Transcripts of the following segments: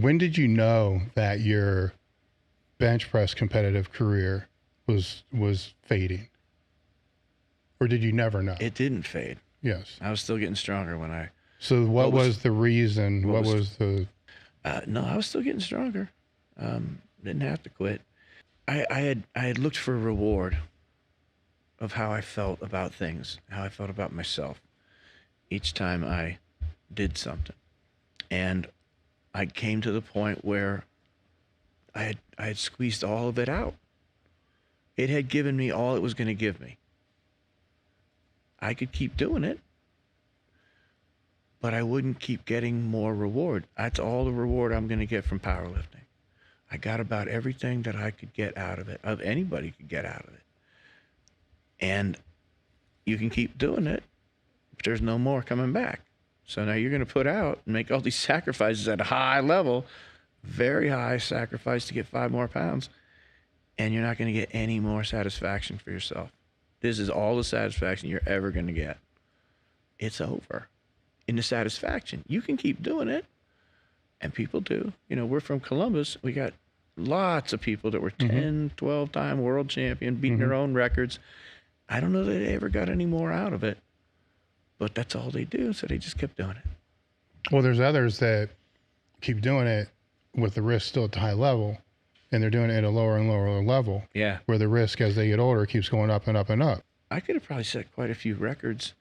When did you know that your bench press competitive career was fading? Or did you never know? It didn't fade. Yes. I was still getting stronger when I... So what was the reason? what What was- was the... No, I was still getting stronger. Didn't have to quit. I had looked for a reward of how I felt about things, how I felt about myself each time I did something. And I came to the point where I had squeezed all of it out. It had given me all it was going to give me. I could keep doing it, but I wouldn't keep getting more reward. That's all the reward I'm going to get from powerlifting. I got about everything that I could get out of it, of anybody could get out of it. And you can keep doing it, but there's no more coming back. So now you're going to put out and make all these sacrifices at a high level, very high sacrifice to get 5 more pounds, and you're not going to get any more satisfaction for yourself. This is all the satisfaction you're ever going to get. It's over. In the satisfaction, you can keep doing it, and people do. You know, we're from Columbus. We got lots of people that were 10, 12-time world champion, beating their own records. I don't know that they ever got any more out of it, but that's all they do, so they just kept doing it. Well, there's others that keep doing it with the risk still at the high level, and they're doing it at a lower and lower level. Yeah. Where the risk as they get older keeps going up and up and up. I could have probably set quite a few records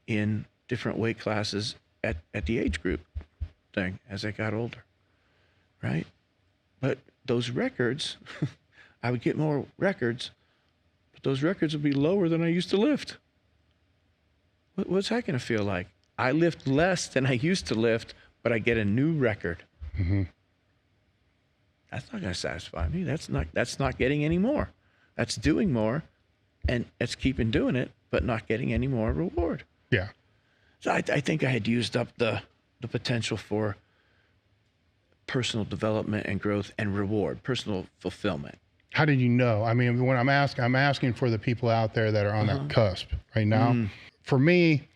in different weight classes at the age group thing as I got older, right? But those records, I would get more records, but those records would be lower than I used to lift. What's that going to feel like? I lift less than I used to lift, but I get a new record. That's not going to satisfy me. That's not getting any more. That's doing more, and it's keeping doing it, but not getting any more reward. Yeah. So I think I had used up the potential for personal development and growth and reward, personal fulfillment. How did you know? I mean, when I'm asking for the people out there that are on that cusp right now. For me,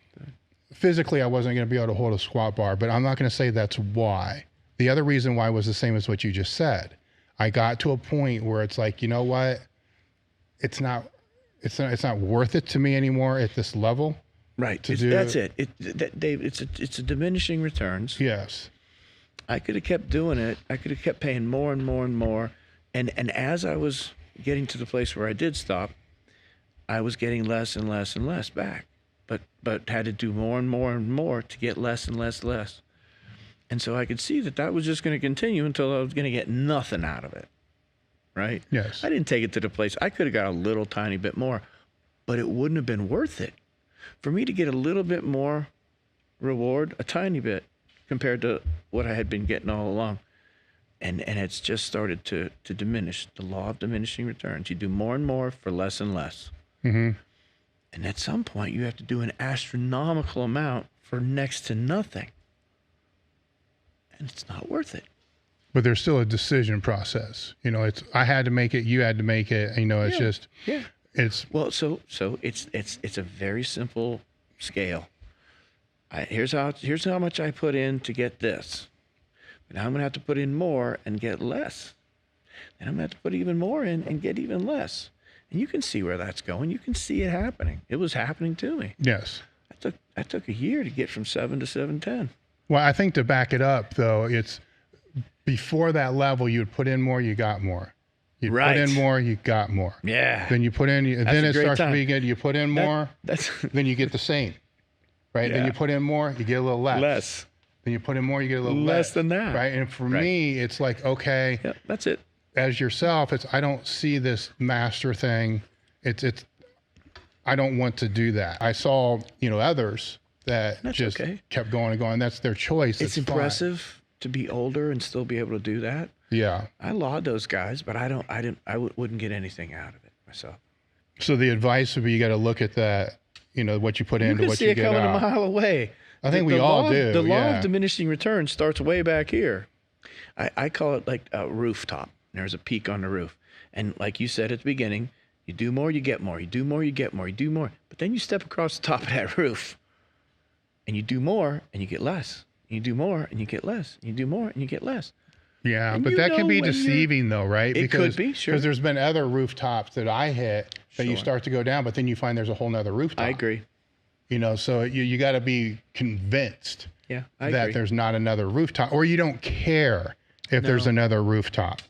physically, I wasn't going to be able to hold a squat bar, but I'm not going to say that's why. The other reason why was the same as what you just said. I got to a point where it's like, you know what? It's not worth it to me anymore at this level. Right. That's it. Dave, it's a diminishing returns. Yes. I could have kept doing it. I could have kept paying more and more and more. And as I was getting to the place where I did stop, I was getting less and less and less back. But had to do more and more and more to get less and less. And so I could see that was just going to continue until I was going to get nothing out of it. Right? Yes. I didn't take it to the place. I could have got a little tiny bit more, but it wouldn't have been worth it. For me to get a little bit more reward, a tiny bit, compared to what I had been getting all along. And it's just started to diminish, the law of diminishing returns. You do more and more for less and less. And at some point, you have to do an astronomical amount for next to nothing. And it's not worth it. But there's still a decision process. You know, I had to make it, you had to make it. You know, it's just... Yeah. It's well, so it's a very simple scale. Here's how much I put in to get this. But now I'm gonna have to put in more and get less. And I'm gonna have to put even more in and get even less. And you can see where that's going. You can see it happening. It was happening to me. Yes. I took a year to get from 7 to 710. Well, I think to back it up though, it's before that level, you'd put in more, you got more. You put in more, you got more. Yeah. Then you put in, then it starts to be good. You put in more, then you get the same, right? Yeah. Then you put in more, you get a little less. Then you put in more, you get a little less than that, right? And for me, it's like, okay, that's it. As yourself, I don't see this master thing. I don't want to do that. I saw, others that just kept going and going. That's their choice. It's impressive to be older and still be able to do that. Yeah. I laud those guys, but I wouldn't get anything out of it myself. So the advice would be, you got to look at that, what you put into what you get out. You can see it coming a mile away. I think we all do. The law of diminishing returns starts way back here. I call it like a rooftop. There's a peak on the roof. And like you said at the beginning, you do more, you get more. You do more, you get more. You do more. But then you step across the top of that roof and you do more and you get less. You do more and you get less. You do more and you get less. Yeah, And but you that can know be when deceiving though, right? It could be, sure. Because there's been other rooftops that I hit that you Sure. start to go down, but then you find there's a whole nother rooftop. I agree. You know, so you got to be convinced Yeah, I that agree. there's not another rooftop, or you don't care if there's No. another rooftop.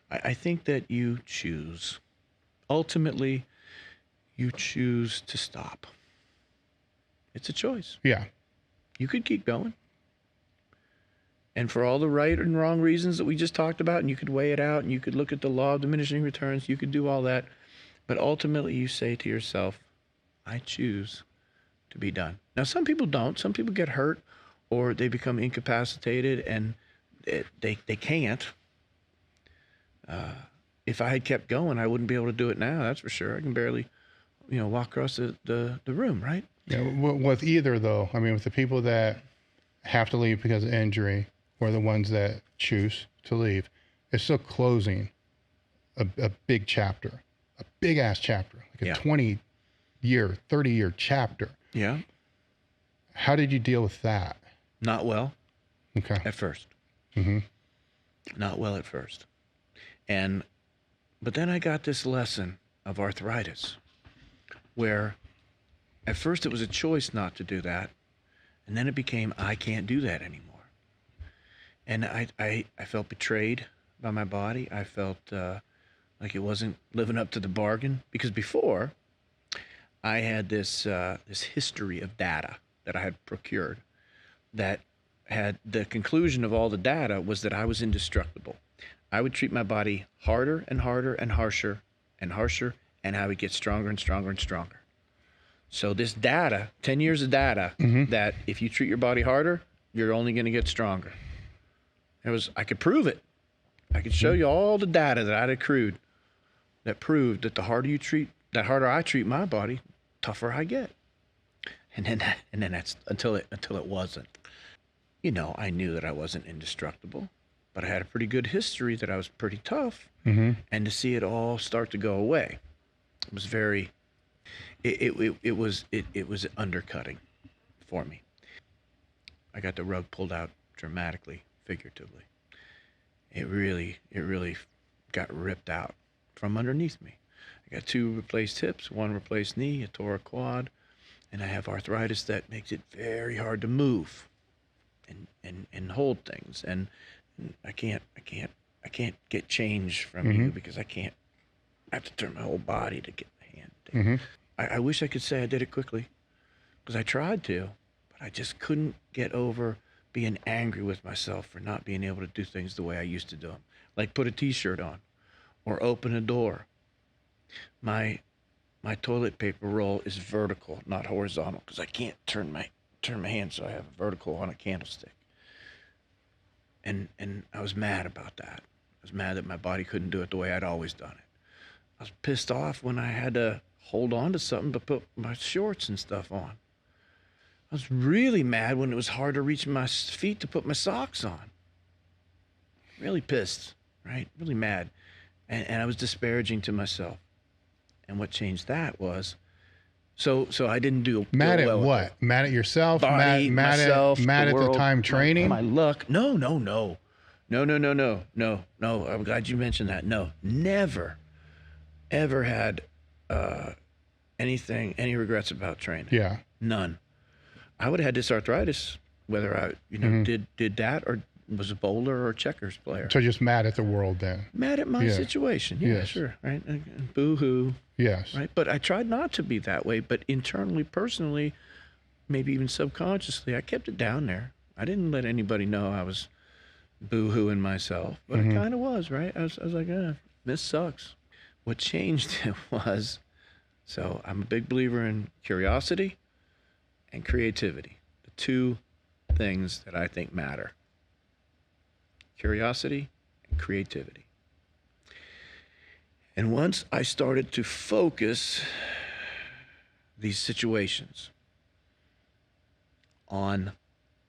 I think that you choose. Ultimately, you choose to stop. It's a choice. Yeah. You could keep going. And for all the right and wrong reasons that we just talked about, and you could weigh it out, and you could look at the law of diminishing returns, you could do all that. But ultimately, you say to yourself, I choose to be done. Now, some people don't. Some people get hurt or they become incapacitated and they can't. If I had kept going, I wouldn't be able to do it now. That's for sure. I can barely, walk across the room, right? Yeah. With either though, I mean, with the people that have to leave because of injury or the ones that choose to leave, it's still closing a big chapter, a big ass chapter, like a 20-year, 30-year chapter. Yeah. How did you deal with that? Not well. Okay. At first. Mm-hmm. Not well at first. But then I got this lesson of arthritis where at first it was a choice not to do that. And then it became, I can't do that anymore. And I felt betrayed by my body. I felt like it wasn't living up to the bargain, because before I had this history of data that I had procured that had the conclusion of all the data was that I was indestructible. I would treat my body harder and harder and harsher, and I would get stronger and stronger and stronger. So this data, 10 years of data, that if you treat your body harder, you're only going to get stronger. I could prove it. I could show you all the data that I'd accrued that proved that the harder I treat my body, tougher I get. And then that's until it wasn't. I knew that I wasn't indestructible, but I had a pretty good history that I was pretty tough. Mm-hmm. And to see it all start to go away, it was very. It was undercutting for me. I got the rug pulled out dramatically, figuratively. It really got ripped out from underneath me. I got 2 replaced hips, 1 replaced knee, a tore a quad, and I have arthritis that makes it very hard to move and hold things. And I can't get change from you because I have to turn my whole body to get my hand. Mm-hmm. I wish I could say I did it quickly, because I tried to, but I just couldn't get over being angry with myself for not being able to do things the way I used to do them, like put a t-shirt on or open a door. My toilet paper roll is vertical, not horizontal, because I can't turn my hand so I have a vertical on a candlestick. And I was mad about that. I was mad that my body couldn't do it the way I'd always done it. I was pissed off when I had to hold on to something to put my shorts and stuff on. I was really mad when it was hard to reach my feet to put my socks on. Really pissed, right? Really mad. And I was disparaging to myself. And what changed that was, so I didn't do Mad at well what? Mad at yourself? body, myself, mad at world, the time training? my luck. No. I'm glad you mentioned that. No, never, ever had any regrets about training. Yeah. None. I would have had this arthritis whether I did that or was a bowler or checkers player. So just mad at the world then? Mad at my situation. Yeah, Yes. sure. Right. And boo-hoo. Yes. Right. But I tried not to be that way. But internally, personally, maybe even subconsciously, I kept it down there. I didn't let anybody know I was boo-hooing myself, but it kind of was, right? I was like, this sucks. What changed it was, so I'm a big believer in curiosity and creativity, the 2 things that I think matter. Curiosity and creativity. And once I started to focus these situations on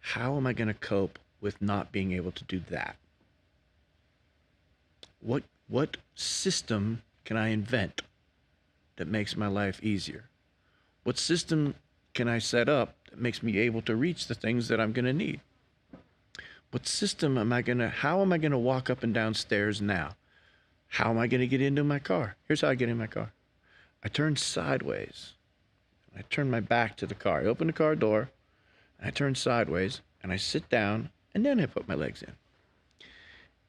how am I going to cope with not being able to do that? What system can I invent that makes my life easier? What system can I set up that makes me able to reach the things that I'm going to need? What system am I gonna, how am I gonna walk up and down stairs now? How am I gonna get into my car? Here's how I get in my car. I turn sideways. I turn my back to the car. I open the car door, I turn sideways, and I sit down, and then I put my legs in.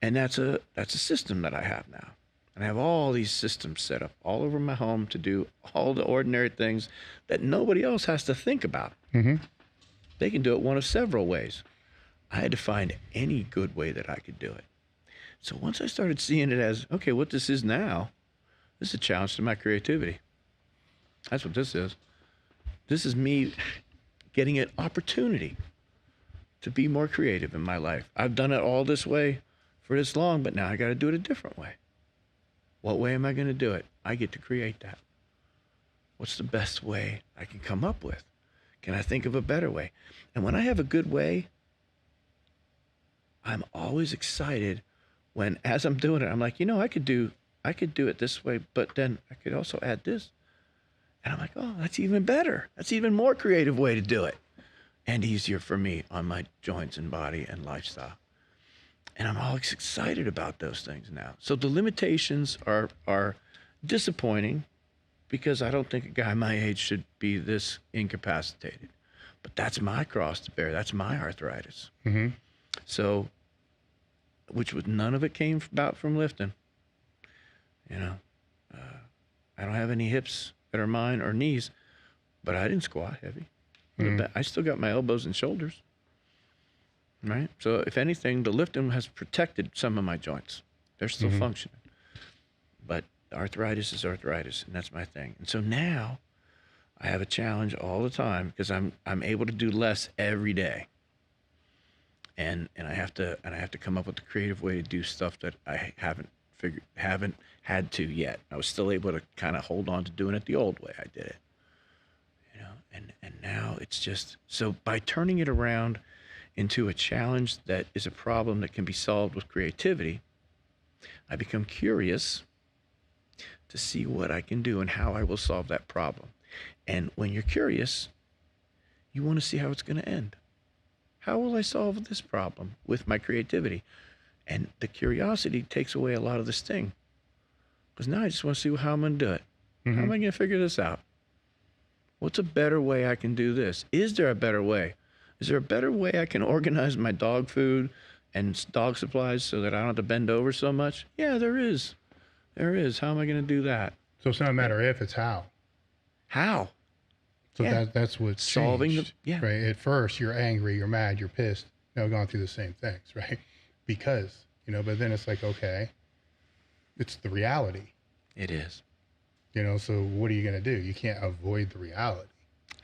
And that's a system that I have now. And I have all these systems set up all over my home to do all the ordinary things that nobody else has to think about. Mm-hmm. They can do it one of several ways. I had to find any good way that I could do it. So once I started seeing it as, okay, what this is now, this is a challenge to my creativity. That's what this is. This is me getting an opportunity to be more creative in my life. I've done it all this way for this long, but now I got to do it a different way. What way am I going to do it? I get to create that. What's the best way I can come up with? Can I think of a better way? And when I have a good way, I'm always excited when, as I'm doing it, I'm like, I could do it this way, but then I could also add this. And I'm like, oh, that's even better. That's even more creative way to do it. And easier for me on my joints and body and lifestyle. And I'm always excited about those things now. So the limitations are disappointing because I don't think a guy my age should be this incapacitated. But that's my cross to bear. That's my arthritis. Mm-hmm. So, none of it came about from lifting. I don't have any hips that are mine or knees, but I didn't squat heavy. Mm-hmm. I still got my elbows and shoulders. Right? So if anything, the lifting has protected some of my joints. They're still mm-hmm. functioning. But arthritis is arthritis, and that's my thing. And so now I have a challenge all the time because I'm able to do less every day. And I have to come up with a creative way to do stuff that I haven't had to yet. I was still able to kind of hold on to doing it the old way I did it. And now it's just, so by turning it around into a challenge that is a problem that can be solved with creativity, I become curious to see what I can do and how I will solve that problem. And when you're curious, you want to see how it's going to end. How will I solve this problem with my creativity? And the curiosity takes away a lot of the sting. Because now I just want to see how I'm going to do it. Mm-hmm. How am I going to figure this out? What's a better way I can do this? Is there a better way? Is there a better way I can organize my dog food and dog supplies so that I don't have to bend over so much? Yeah, there is. There is. How am I going to do that? So it's not a matter if, it's how. How? So Yeah. that's what's Solving changed, yeah. right? At first, you're angry, you're mad, you're pissed. Now going through the same things, right? Because, but then it's like, okay, it's the reality. It is. So what are you going to do? You can't avoid the reality.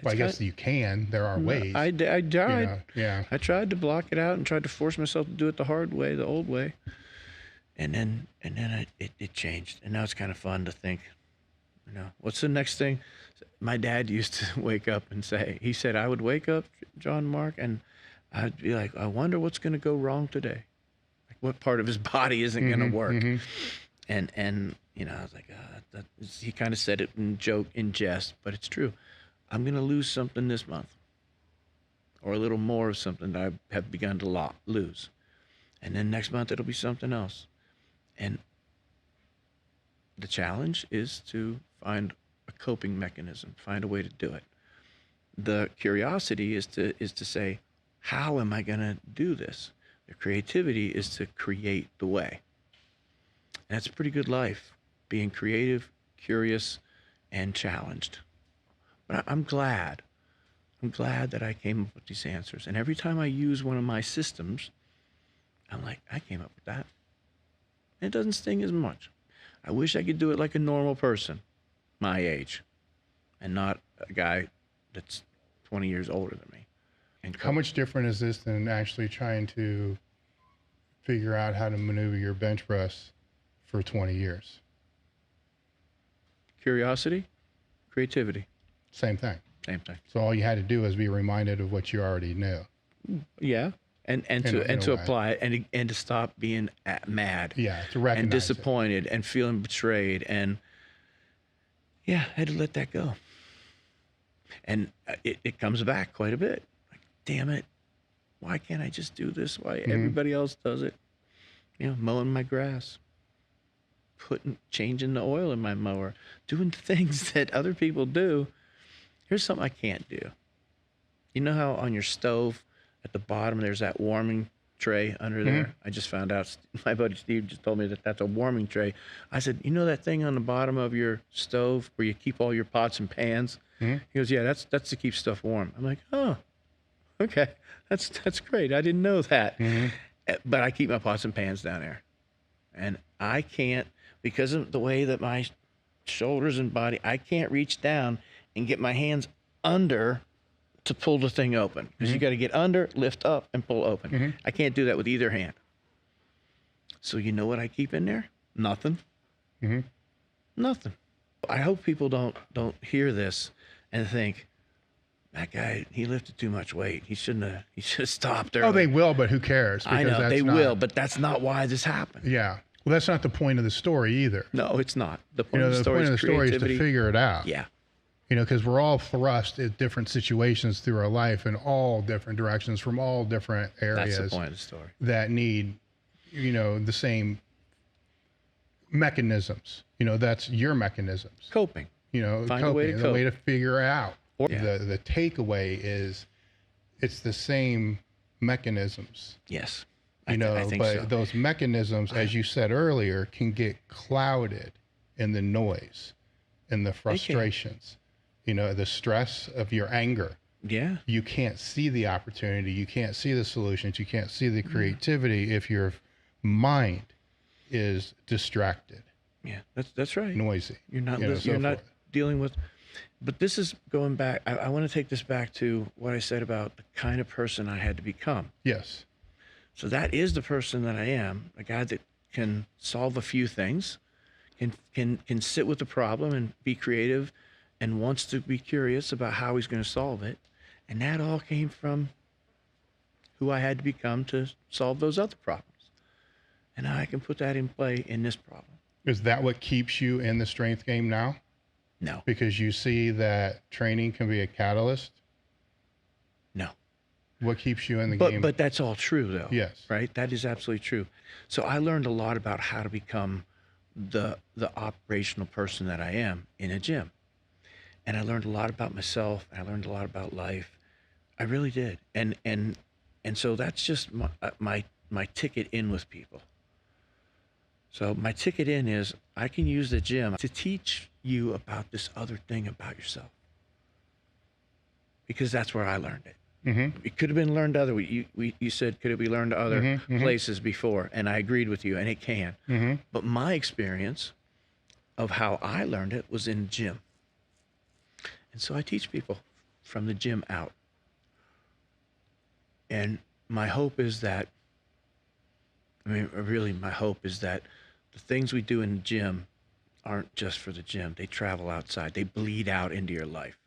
Well, I guess you can. There are ways. I tried. Yeah. I tried to block it out and tried to force myself to do it the hard way, the old way. And then it changed. And now it's kind of fun to think, what's the next thing? My dad used to wake up and he said, I would wake up, John Mark, and I'd be like, I wonder what's going to go wrong today. Like what part of his body isn't going to work? Mm-hmm. And I was like, he kind of said it in jest, but it's true. I'm going to lose something this month, or a little more of something that I have begun to lose. And then next month, it'll be something else. And the challenge is to find a coping mechanism, find a way to do it. The curiosity is to say, how am I going to do this? The creativity is to create the way. And that's a pretty good life, being creative, curious, and challenged. But I'm glad that I came up with these answers. And every time I use one of my systems, I'm like, I came up with that. And it doesn't sting as much. I wish I could do it like a normal person, my age, and not a guy that's 20 years older than me. And how much different is this than actually trying to figure out how to maneuver your bench press for 20 years? Curiosity, creativity. Same thing. Same thing. So all you had to do was be reminded of what you already knew. Yeah, and to apply it and to stop being mad. Yeah, to recognize and disappointed and feeling betrayed, and I had to let that go. And it comes back quite a bit. Like, damn it, Why can't I just do this? Why everybody else does it? Mowing my grass, changing the oil in my mower, doing things that other people do. Here's something I can't do. You know how on your stove at the bottom there's that warming tray under there? I just found out, my buddy Steve just told me that that's a warming tray. I said, you know that thing on the bottom of your stove where you keep all your pots and pans? He goes, yeah, that's to keep stuff warm. I'm like, oh, okay, that's great. I didn't know that. But I keep my pots and pans down there. And I can't, because of the way that my shoulders and body, I can't reach down and get my hands under to pull the thing open. Because you got to get under, lift up, and pull open. I can't do that with either hand. So you know what I keep in there? Nothing. Nothing. I hope people don't hear this and think, that guy, he lifted too much weight. He should have stopped early. Oh, they will, but who cares? I know they will, but that's not why this happened. Yeah. Well, that's not the point of the story either. No, it's not. The point of the story is to figure it out. Yeah. Because we're all thrust at different situations through our life in all different directions from all different areas. That's the point of the story. That need, the same mechanisms. That's your mechanisms. Coping. Find a way to the cope. way to figure out. Yeah. The takeaway is it's the same mechanisms. Yes. I think but so. Those mechanisms, as you said earlier, can get clouded in the noise, in the frustrations, the stress of your anger. Yeah. You can't see the opportunity. You can't see the solutions. You can't see the creativity if your mind is distracted. Yeah, that's right. Noisy. You're not listening. You're not dealing with. But this is going back. I want to take this back to what I said about the kind of person I had to become. Yes. So that is the person that I am, a guy that can solve a few things, can sit with the problem and be creative, and wants to be curious about how he's going to solve it. And that all came from who I had to become to solve those other problems. And now I can put that in play in this problem. Is that what keeps you in the strength game now? No. Because you see that training can be a catalyst? No. What keeps you in the game? But that's all true, though. Yes. Right? That is absolutely true. So I learned a lot about how to become the operational person that I am in a gym. And I learned a lot about myself. I learned a lot about life. I really did. And so that's just my ticket in with people. So my ticket in is I can use the gym to teach you about this other thing about yourself. Because that's where I learned it. It could have been learned other. You said, could it be learned other places before? And I agreed with you, and it can. But my experience of how I learned it was in the gym. And so I teach people from the gym out. And my hope is that, really my hope is that the things we do in the gym aren't just for the gym. They travel outside. They bleed out into your life.